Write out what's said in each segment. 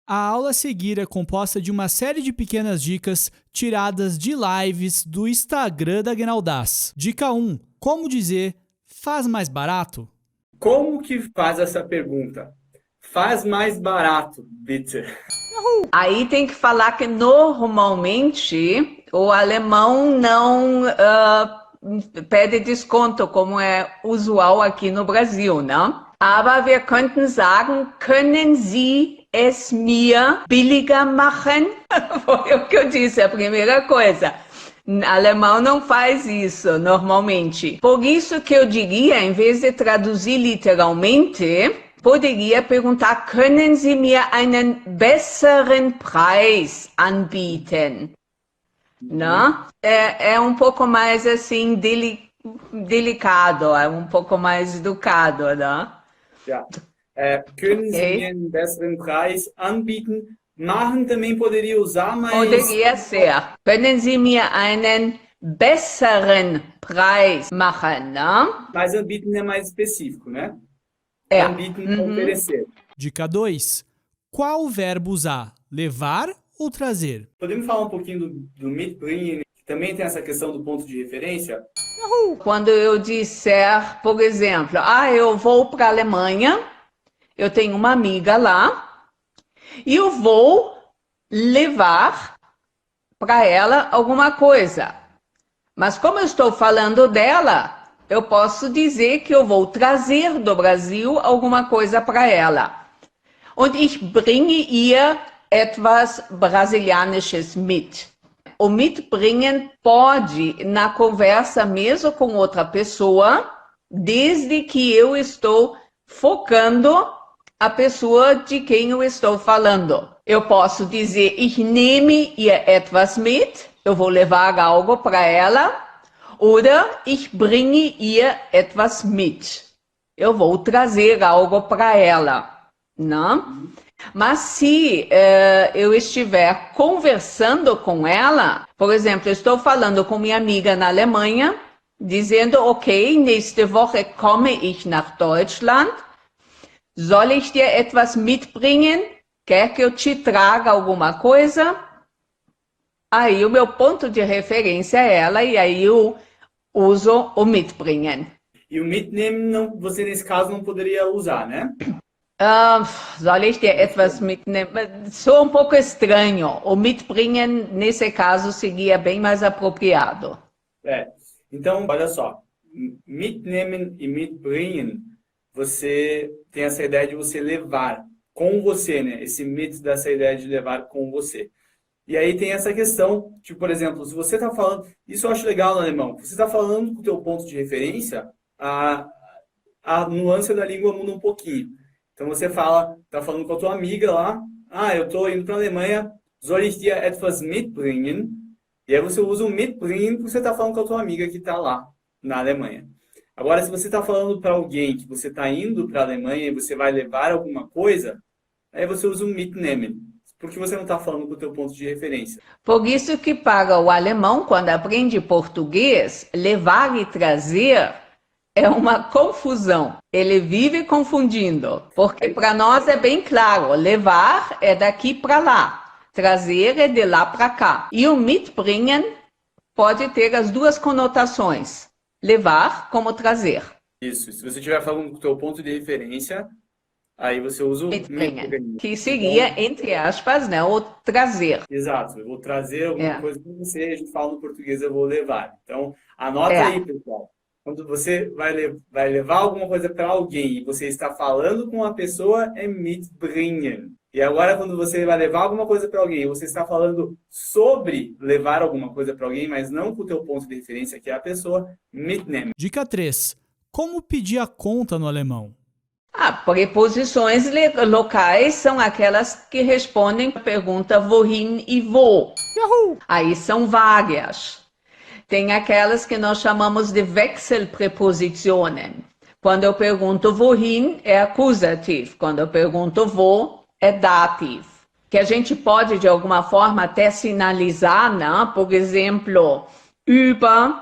A aula a seguir é composta de uma série de pequenas dicas tiradas de lives do Instagram da Guinaldaz. Dica 1. Como dizer faz mais barato? Como que faz essa pergunta? Faz mais barato, bitte. Aí tem que falar que normalmente o alemão não pede desconto, como é usual aqui no Brasil, né? Aber wir könnten sagen, können Sie es mir billiger machen? Foi o que eu disse, a primeira coisa. Alemão não faz isso normalmente. Por isso que eu diria, em vez de traduzir literalmente, poderia perguntar, können Sie mir einen besseren Preis anbieten? Né? É um pouco mais assim, delicado, é um pouco mais educado, né? Ja. Können Sie mir einen besseren Preis anbieten? Machen também poderia usar, mas... Poderia ser. Können Sie mir einen besseren Preis machen, né? Mas anbieten é mais específico, né? É. Anbieten é oferecer. Dica 2. Qual verbo usar? Levar ou trazer? Podemos falar um pouquinho do mitbringen, que também tem essa questão do ponto de referência? Quando eu disser, por exemplo, eu vou para a Alemanha, eu tenho uma amiga lá, e eu vou levar para ela alguma coisa. Mas como eu estou falando dela, eu posso dizer que eu vou trazer do Brasil alguma coisa para ela. Und ich bringe ihr etwas Brasilianisches mit. O mitbringen pode, na conversa mesmo com outra pessoa, desde que eu estou focando a pessoa de quem eu estou falando. Eu posso dizer, ich nehme ihr etwas mit, eu vou levar algo para ela, oder ich bringe ihr etwas mit, eu vou trazer algo para ela, não? Mas se eu estiver conversando com ela, por exemplo, eu estou falando com minha amiga na Alemanha, dizendo, ok, nächste Woche komme ich nach Deutschland, soll ich dir etwas mitbringen? Quer que eu te traga alguma coisa? Aí o meu ponto de referência é ela, e aí eu uso o mitbringen. E o mitnehmen, não, você nesse caso não poderia usar, né? Soll ich dir etwas mitnehmen? Sou um pouco estranho. O mitbringen, nesse caso, seria bem mais apropriado. Então, olha só. Mitnehmen e mitbringen, você tem essa ideia de você levar com você, né? Esse mit dá essa ideia de levar com você. E aí tem essa questão, tipo, por exemplo, se você está falando... Isso eu acho legal no alemão. Você está falando com o teu ponto de referência, a nuance da língua muda um pouquinho. Então você tá falando com a tua amiga lá, eu estou indo para a Alemanha, soll ich dir etwas mitbringen? E aí você usa o mitbringen porque você está falando com a tua amiga que está lá na Alemanha. Agora, se você está falando para alguém que você está indo para a Alemanha e você vai levar alguma coisa, aí você usa o mitnehmen, porque você não está falando com o teu ponto de referência. Por isso que para o alemão, quando aprende português, levar e trazer é uma confusão. Ele vive confundindo, porque para nós é bem claro, levar é daqui para lá, trazer é de lá para cá. E o mitbringen pode ter as duas conotações, levar como trazer. Isso, se você estiver falando com o teu ponto de referência, aí você usa o mitbringen. Que seria, entre aspas, né, o trazer. Exato, eu vou trazer alguma coisa para você, a gente fala no português, eu vou levar. Então, anota aí, pessoal. Quando você vai levar alguma coisa para alguém e você está falando com a pessoa, é mitbringen. E agora, quando você vai levar alguma coisa para alguém e você está falando sobre levar alguma coisa para alguém, mas não com o teu ponto de referência, que é a pessoa, mitnehmen. Dica 3. Como pedir a conta no alemão? Preposições locais são aquelas que respondem a pergunta wohin e wo. Yahoo! Aí são várias. Tem aquelas que nós chamamos de Wechselpräpositionen. Quando eu pergunto wohin, é acusativo. Quando eu pergunto wo, é dativo. Que a gente pode, de alguma forma, até sinalizar, né? Por exemplo, über,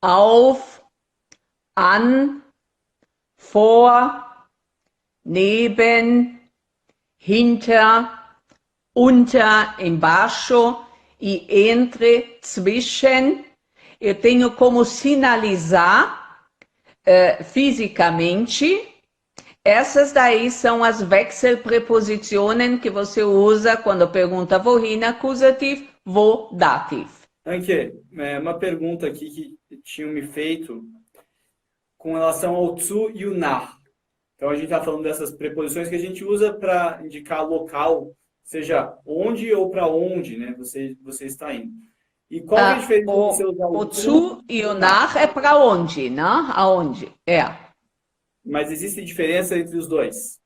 auf, an, vor, neben, hinter, unter, embaixo e entre, zwischen. Eu tenho como sinalizar fisicamente. Essas daí são as Wechselpräpositionen que você usa quando pergunta wohin Akkusativ, wo Dativ. Anke, uma pergunta aqui que tinham me feito com relação ao zu e o nach. Então, a gente está falando dessas preposições que a gente usa para indicar local, seja onde ou para onde, né, você está indo. E qual é a diferença de você usar o zu e o nach é para onde, né? Aonde? Mas existe diferença entre os dois?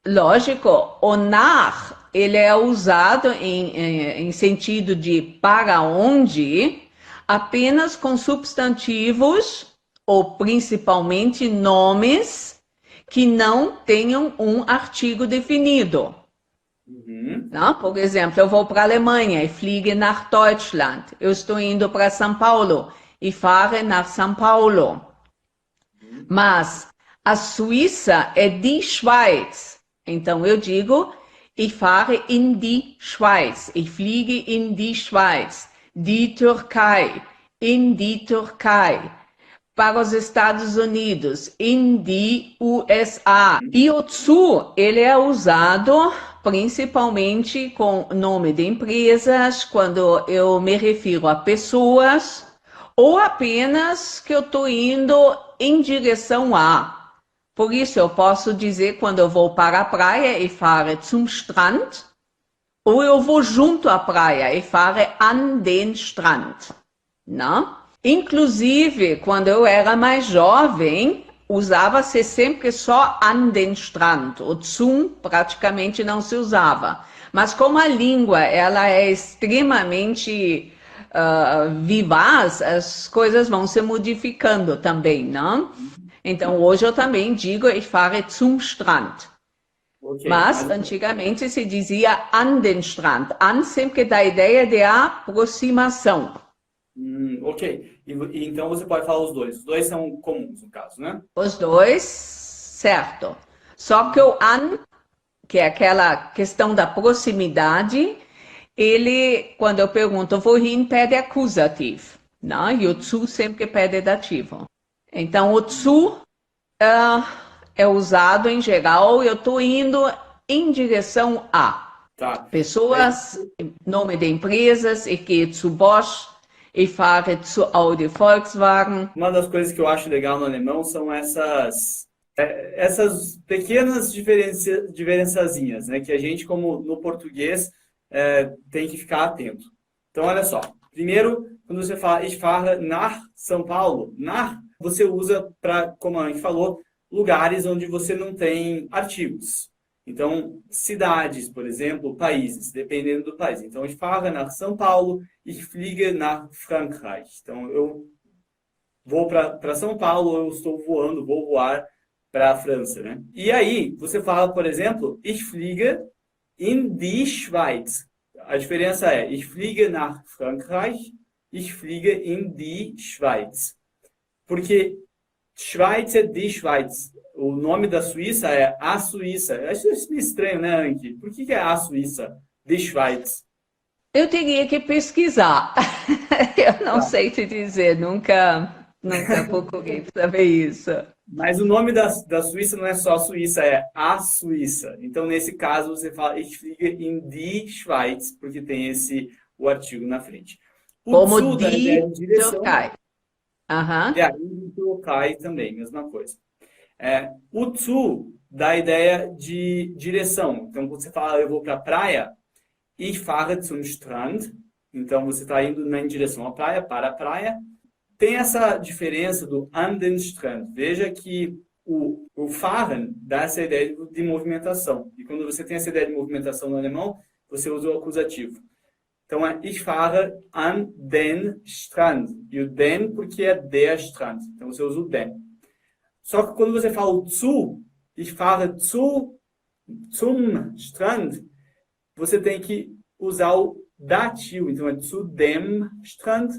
Lógico, o nach, ele é usado em sentido de para onde, apenas com substantivos ou principalmente nomes que não tenham um artigo definido. Não? Por exemplo, eu vou para a Alemanha e fliege nach Deutschland. Eu estou indo para São Paulo e fahre nach São Paulo. Mas a Suíça é die Schweiz. Então eu digo, ich fahre in die Schweiz. Ich fliege in die Schweiz. Die Türkei, in die Türkei. Para os Estados Unidos, in die USA. E o zu, ele é usado principalmente com nome de empresas, quando eu me refiro a pessoas, ou apenas que eu estou indo em direção a. Por isso, eu posso dizer quando eu vou para a praia, ich fahre zum Strand, ou eu vou junto à praia, ich fahre an den Strand. Não? Inclusive, quando eu era mais jovem, usava-se sempre só an den Strand. O zum praticamente não se usava. Mas como a língua ela é extremamente vivaz, as coisas vão se modificando também, não? Então, hoje eu também digo, ich fahre zum Strand. Okay, mas antigamente se dizia an den Strand. An sempre dá a ideia de aproximação. Ok. E então você pode falar os dois. Os dois são comuns, no caso, né? Os dois, certo. Só que o an, que é aquela questão da proximidade, ele, quando eu pergunto wohin, pede acusativo, né? E o zu sempre pede dativo. Então, o zu é usado em geral, eu estou indo em direção a pessoas, nome de empresas, ich gehe zu Bosch, ich fahre zu Audi Volkswagen. Uma das coisas que eu acho legal no alemão são essas pequenas diferençazinhas, né? Que a gente, como no português, tem que ficar atento. Então, olha só. Primeiro, quando você fala ich fahre nach São Paulo, nach, você usa para, como a gente falou, lugares onde você não tem artigos. Então, cidades, por exemplo, países, dependendo do país. Então, ich fahre nach São Paulo, ich fliege nach Frankreich. Então, eu vou para São Paulo, eu estou voando, vou voar para a França, né? E aí, você fala, por exemplo, ich fliege in die Schweiz. A diferença é, ich fliege nach Frankreich, ich fliege in die Schweiz. Porque Schweiz é die Schweiz. O nome da Suíça é a Suíça. Eu acho isso estranho, né, Anki? Por que é a Suíça? Die Schweiz. Eu teria que pesquisar. Eu não sei te dizer, nunca procurei saber isso. Mas o nome da Suíça não é só a Suíça, é a Suíça. Então, nesse caso, você fala ich fliege in die Schweiz, porque tem o artigo na frente. O como die Türkei. E Türkei também, mesma coisa. O zu dá a ideia de direção. Então, quando você fala eu vou para a praia, ich fahre zum Strand. Então, você está indo em direção à praia, para a praia. Tem essa diferença do an den Strand. Veja que o fahren dá essa ideia de movimentação. E quando você tem essa ideia de movimentação no alemão, você usa o acusativo. Então, é ich fahre an den Strand. E o den porque é der Strand. Então, você usa o den. Só que quando você fala o zu, ich fahre zum Strand, você tem que usar o dativo. Então, é zu dem Strand.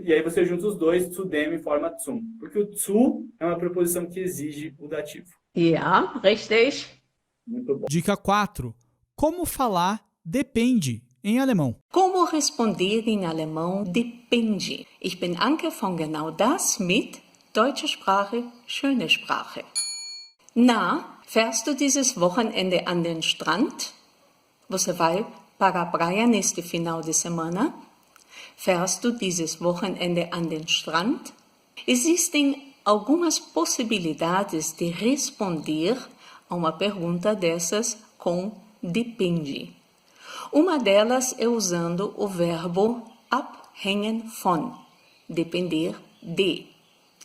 E aí você junta os dois, zu dem e forma zum. Porque o zu é uma preposição que exige o dativo. Ja, richtig. Muito bom. Dica 4. Como falar depende em alemão. Como responder em alemão depende? Ich bin Anke von Genau Das mit Deutsche Sprache, schöne Sprache. Na, fährst du dieses Wochenende an den Strand? Você vai para a praia neste final de semana? Fährst du dieses Wochenende an den Strand? Existem algumas possibilidades de responder a uma pergunta dessas com depende. Uma delas é usando o verbo abhängen von, depender de,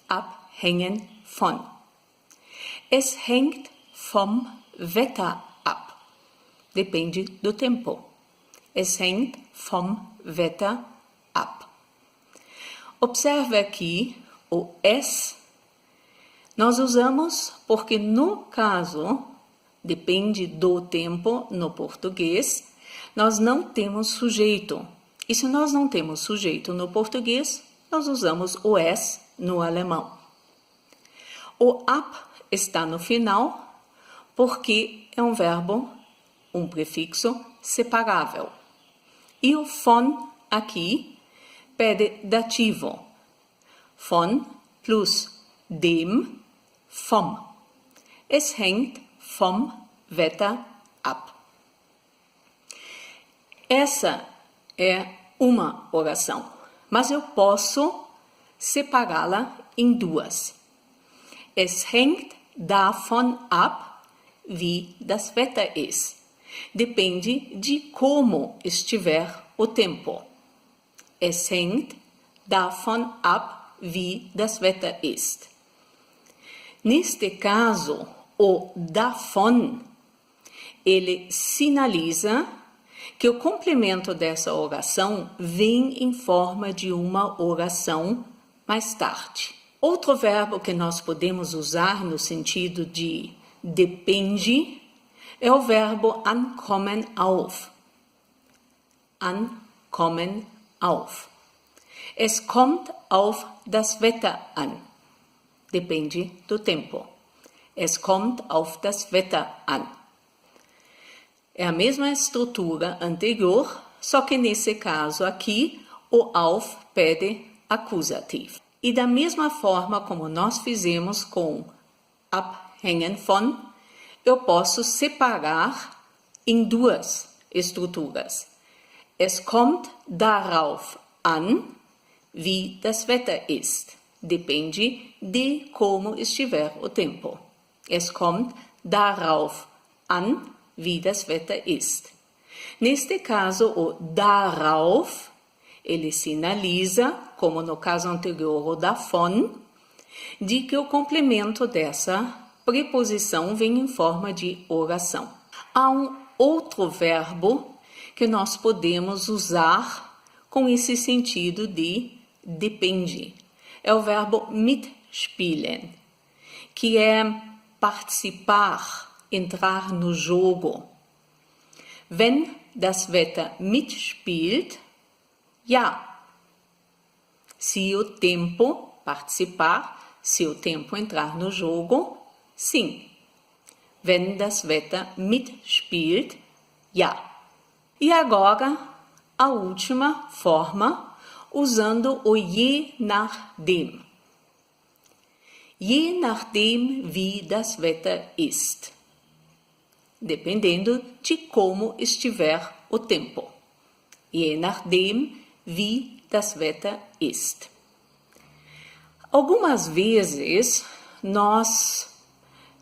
abhängen von. Es hängt vom Wetter ab, depende do tempo. Es hängt vom Wetter ab. Observe aqui o es. Nós usamos porque no caso, depende do tempo no português, nós não temos sujeito. E se nós não temos sujeito no português, nós usamos o es no alemão. O ab está no final porque é um verbo, um prefixo separável. E o von aqui pede dativo. Von plus dem, vom. Es hängt vom Wetter ab. Essa é uma oração, mas eu posso separá-la em duas. Es hängt davon ab, wie das Wetter ist. Depende de como estiver o tempo. Es hängt davon ab, wie das Wetter ist. Neste caso, o davon, ele sinaliza que o complemento dessa oração vem em forma de uma oração mais tarde. Outro verbo que nós podemos usar no sentido de depende é o verbo ankommen auf. Ankommen auf. Es kommt auf das Wetter an. Depende do tempo. Es kommt auf das Wetter an. É a mesma estrutura anterior, só que nesse caso aqui, o auf pede acusativo. E da mesma forma como nós fizemos com abhängen von, eu posso separar em duas estruturas. Es kommt darauf an, wie das Wetter ist. Depende de como estiver o tempo. Es kommt darauf an, wie das Wetter ist. Neste caso, o darauf, ele sinaliza, como no caso anterior, o davon, de que o complemento dessa preposição vem em forma de oração. Há um outro verbo que nós podemos usar com esse sentido de depende. É o verbo mitspielen, que é participar, entrar no jogo. Wenn das Wetter mitspielt, ja. Se o tempo participar, se o tempo entrar no jogo, sim. Wenn das Wetter mitspielt, ja. E agora, a última forma, usando o je nachdem. Je nachdem, wie das Wetter ist. Dependendo de como estiver o tempo. Je nachdem, wie das Wetter ist. Algumas vezes, nós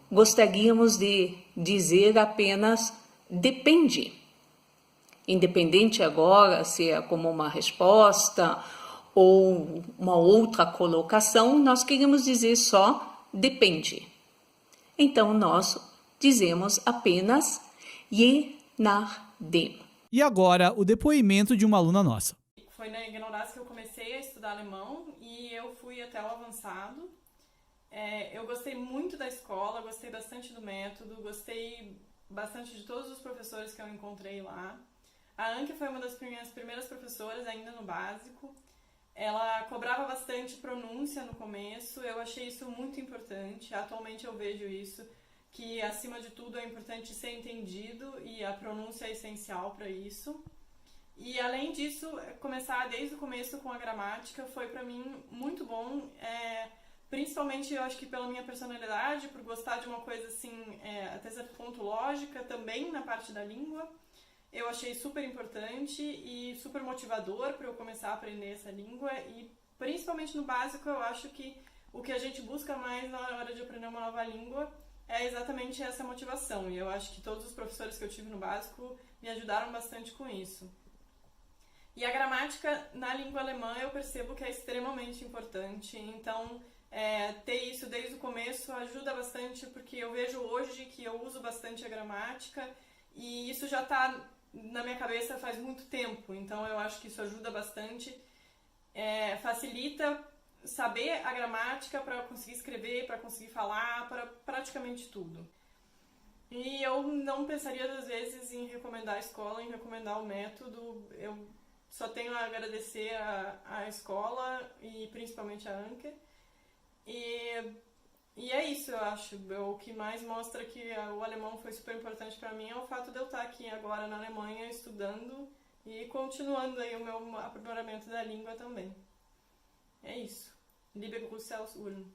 gostaríamos de dizer apenas depende. Independente agora se é como uma resposta ou uma outra colocação, nós queremos dizer só depende. Então, nós dizemos apenas je nachdem. E agora, o depoimento de uma aluna nossa. Foi na Genau Das que eu comecei a estudar alemão e eu fui até o avançado. Eu gostei muito da escola, gostei bastante do método, gostei bastante de todos os professores que eu encontrei lá. A Anke foi uma das minhas primeiras professoras, ainda no básico. Ela cobrava bastante pronúncia no começo, eu achei isso muito importante. Atualmente eu vejo isso, que acima de tudo é importante ser entendido e a pronúncia é essencial para isso. E além disso, começar desde o começo com a gramática foi para mim muito bom, principalmente eu acho que pela minha personalidade, por gostar de uma coisa assim, até certo ponto lógica, também na parte da língua. Eu achei super importante e super motivador para eu começar a aprender essa língua e principalmente no básico eu acho que o que a gente busca mais na hora de aprender uma nova língua é exatamente essa motivação. E eu acho que todos os professores que eu tive no básico me ajudaram bastante com isso. E a gramática na língua alemã eu percebo que é extremamente importante, então ter isso desde o começo ajuda bastante, porque eu vejo hoje que eu uso bastante a gramática e isso já está na minha cabeça faz muito tempo, então eu acho que isso ajuda bastante, facilita saber a gramática para conseguir escrever, para conseguir falar, para praticamente tudo. E eu não pensaria às vezes em recomendar a escola, em recomendar o método, eu só tenho a agradecer a escola e principalmente a Anke. E é isso, eu acho. O que mais mostra que o alemão foi super importante para mim é o fato de eu estar aqui agora na Alemanha estudando e continuando aí o meu aprimoramento da língua também. É isso. Liebe Grüße aus Ulm.